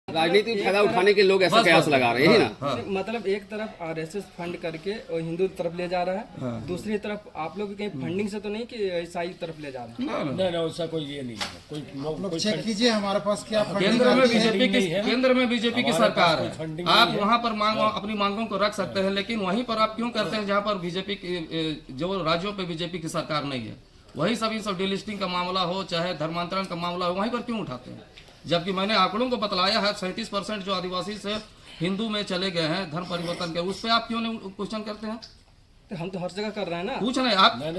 राजनीतिक फायदा उठाने के लोग ऐसा कयास लगा रहे हैं ना। मतलब एक तरफ आरएसएस फंड करके और हिंदू तरफ ले जा रहा है, दूसरी तरफ आप लोग कहीं फंडिंग से तो नहीं कि ईसाई तरफ ले जा रहे हैं? नहीं, उसका कोई ये नहीं है। कोई चेक कीजिए हमारे पास क्या केंद्र में बीजेपी की सरकार है। आप वहाँ पर अपनी मांगों को रख सकते हैं, लेकिन वहीं पर आप क्यों करते हैं जहाँ पर बीजेपी जो राज्यों पे बीजेपी की सरकार नहीं है, वही सब डिलिस्टिंग का मामला हो चाहे धर्मांतरण का मामला हो, वहीं पर क्यों उठाते हैं? जबकि मैंने आंकड़ों को बतलाया है 37% जो आदिवासी से हिंदू में चले गए हैं धर्म परिवर्तन के, उस पर आप क्यों नहीं क्वेश्चन करते हैं? तो हम तो हर जगह कर रहे हैं ना। पूछ रहे हैं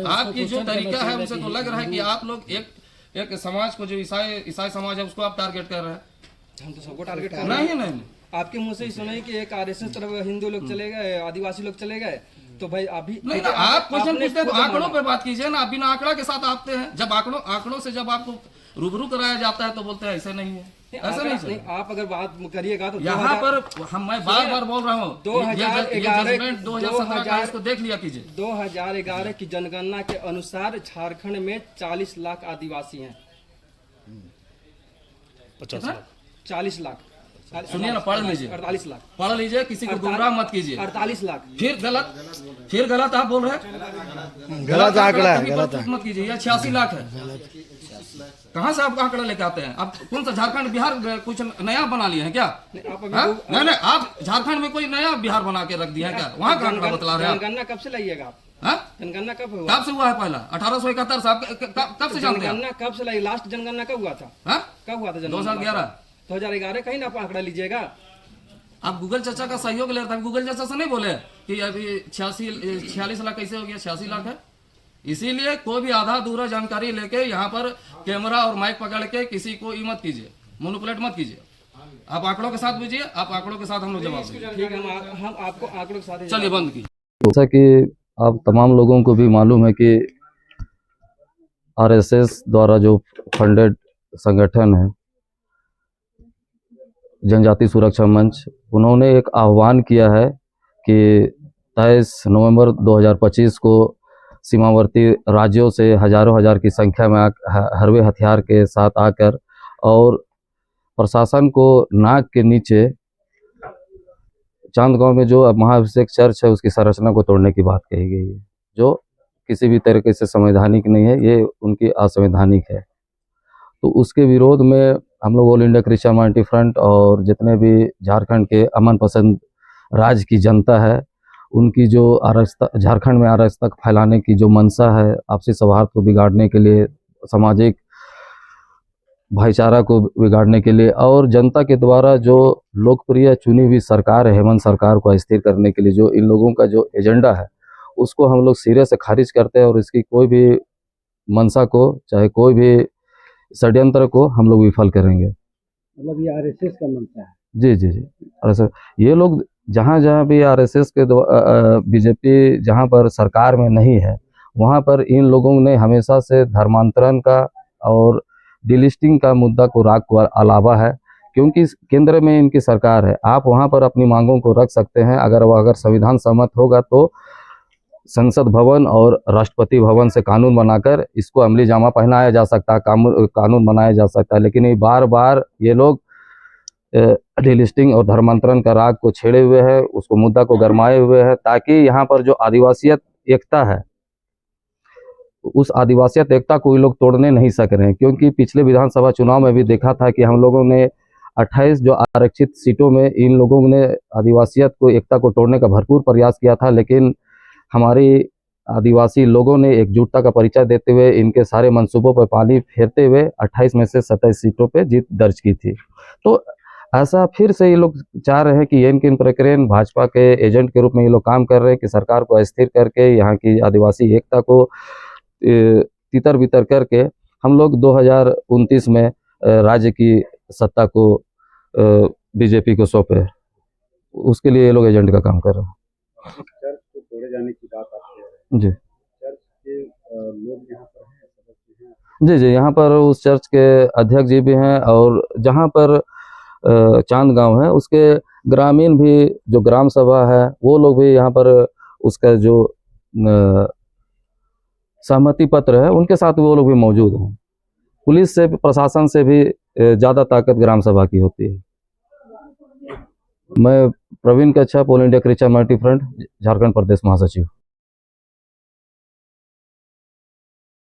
आपकी जो तरीका है उनसे तो लग रहा है कि आप लोग एक समाज को जो ईसाई समाज है उसको आप टारगेट कर रहे हैं। हम तो सबको टारगेट कर रहे हैं। नहीं, आपके मुंह से ही सुना कि एक आरएसएस तरफ हिंदू लोग चले गए, आदिवासी लोग चले गए, तो भाई अभी नहीं ना, आप क्वेश्चन पूछते हैं तो आंकड़ों पे बात कीजिए ना। बिना आंकड़ा के साथ आते हैं, जब आंकड़ों से जब आपको रूबरू कराया जाता है तो बोलते हैं ऐसे नहीं है, ऐसा नहीं। आप अगर बात करिएगा तो यहाँ पर मैं बार बोल रहा हूँ 2017 इसको देख लिया कीजिए। 2011 की जनगणना के अनुसार झारखंड में 40 लाख आदिवासी हैं। 40 लाख सुनिए ना, पढ़ लीजिए। 48 लाख पढ़ लीजिए, किसी को गुमराह मत कीजिए। 48 लाख फिर गलत आप बोल रहे हैं। गलत आंकड़ा है, गलत मत कीजिए। यह 86 लाख है। कहाँ से आप आंकड़ा लेके आते हैं? आप कौन सा झारखंड बिहार कुछ नया बना लिए हैं क्या? नहीं, आप झारखंड में कोई नया बिहार बना के रख दिया है क्या? वहाँ का आंकड़ा बतला रहे हैं। जनगणना कब से लाइएगा आप? जनगणना कब हुआ? कब से हुआ है? पहला 1871 से। आप कब से जानते हैं? जनगणना कब से लाई? लास्ट जनगणना कब हुआ था? कब हुआ था जनगणना? 2011 कहीं ना आप आंकड़ा लीजिएगा। आप गूगल चाचा का सहयोग ले रहे थे। गूगल चाचा से नहीं बोले कि अभी 46 लाख कैसे हो गया? 86 लाख है। इसीलिए कोई भी आधा अधूरा जानकारी लेके यहाँ पर कैमरा और माइक पकड़ के किसी को ई मत कीजिए, मोनोपुलेट मत कीजिए। आप आंकड़ों के साथ बुझिए, आप आंकड़ों के साथ हम लोग जवाब देंगे। ठीक है, हम आपको आंकड़ों के साथ चलिए बंद की। जैसा कि आप तमाम लोगों को भी मालूम है कि आरएसएस द्वारा जो फंडेड संगठन है जनजाति सुरक्षा मंच, उन्होंने एक आह्वान किया है कि 23 नवंबर 2025 को सीमावर्ती राज्यों से हजारों हजार की संख्या में हरवे हथियार के साथ आकर और प्रशासन को नाक के नीचे चांद गांव में जो महाअभिषेक चर्च है उसकी संरचना को तोड़ने की बात कही गई है, जो किसी भी तरीके से संवैधानिक नहीं है, ये उनकी असंवैधानिक है। तो उसके विरोध में हम लोग all India Christian Minority front और जितने भी झारखंड के अमन पसंद राज्य की जनता है, उनकी जो झारखंड में अराजकता फैलाने की जो मंशा है, आपसी सौहार्द को बिगाड़ने के लिए, सामाजिक भाईचारा को बिगाड़ने के लिए और जनता के द्वारा जो लोकप्रिय चुनी हुई सरकार है हेमंत सरकार को अस्थिर करने के लिए जो इन लोगों का जो एजेंडा है उसको हम लोग सिरे से खारिज करते हैं और इसकी कोई भी मंशा को चाहे कोई भी षड्यंत्र को हम लोग विफल करेंगे। मतलब ये आरएसएस का मंशा है? जी। आरएसएस ये लोग जहाँ भी आरएसएस के बीजेपी जहाँ पर सरकार में नहीं है वहाँ पर इन लोगों ने हमेशा से धर्मांतरण का और डिलिस्टिंग का मुद्दा को राग को अलावा है, क्योंकि केंद्र में इनकी सरकार है। आप वहाँ पर अपनी मांगों को रख सकते हैं, अगर संविधान सम्मत होगा तो संसद भवन और राष्ट्रपति भवन से कानून बनाकर इसको अमली जामा पहनाया जा सकता है, कानून बनाया जा सकता है। लेकिन ये बार ये लोग डिलिस्टिंग और धर्मांतरण का राग को छेड़े हुए हैं, उसको मुद्दा को गरमाए हुए हैं, ताकि यहाँ पर जो आदिवासियत एकता है उस आदिवासियत एकता को ये लोग तोड़ने नहीं सक रहे हैं। क्योंकि पिछले विधानसभा चुनाव में भी देखा था कि हम लोगों ने 28 जो आरक्षित सीटों में इन लोगों ने आदिवासियत को एकता को तोड़ने का भरपूर प्रयास किया था, लेकिन हमारी आदिवासी लोगों ने एकजुटता का परिचय देते हुए इनके सारे मंसूबों पर पानी फेरते हुए 28 में से 27 सीटों पे जीत दर्ज की थी। तो ऐसा फिर से ये लोग चाह रहे हैं कि किन प्रक्रिया भाजपा के एजेंट के रूप में ये लोग काम कर रहे हैं कि सरकार को अस्थिर करके यहाँ की आदिवासी एकता को तितर बितर करके हम लोग 2029 में राज्य की सत्ता को बीजेपी को सौंपे। उसके लिए ये लोग एजेंट का काम कर रहे हैं। चर्च को तोड़े जाने की बात आप जी। चर्च के लोग यहाँ पर हैं, सदस्य हैं? जी, यहाँ पर उस चर्च के अध्यक्ष जी भी हैं और जहाँ पर चांद गांव है उसके ग्रामीण भी जो ग्राम सभा है वो लोग भी यहाँ पर उसका जो सहमति पत्र है उनके साथ वो लोग भी मौजूद हैं। पुलिस से प्रशासन से भी ज़्यादा ताकत ग्राम सभा की होती है। मैं Praveen Kachchha, All India Christian Minority Front, Jharkhand प्रदेश महासचिव।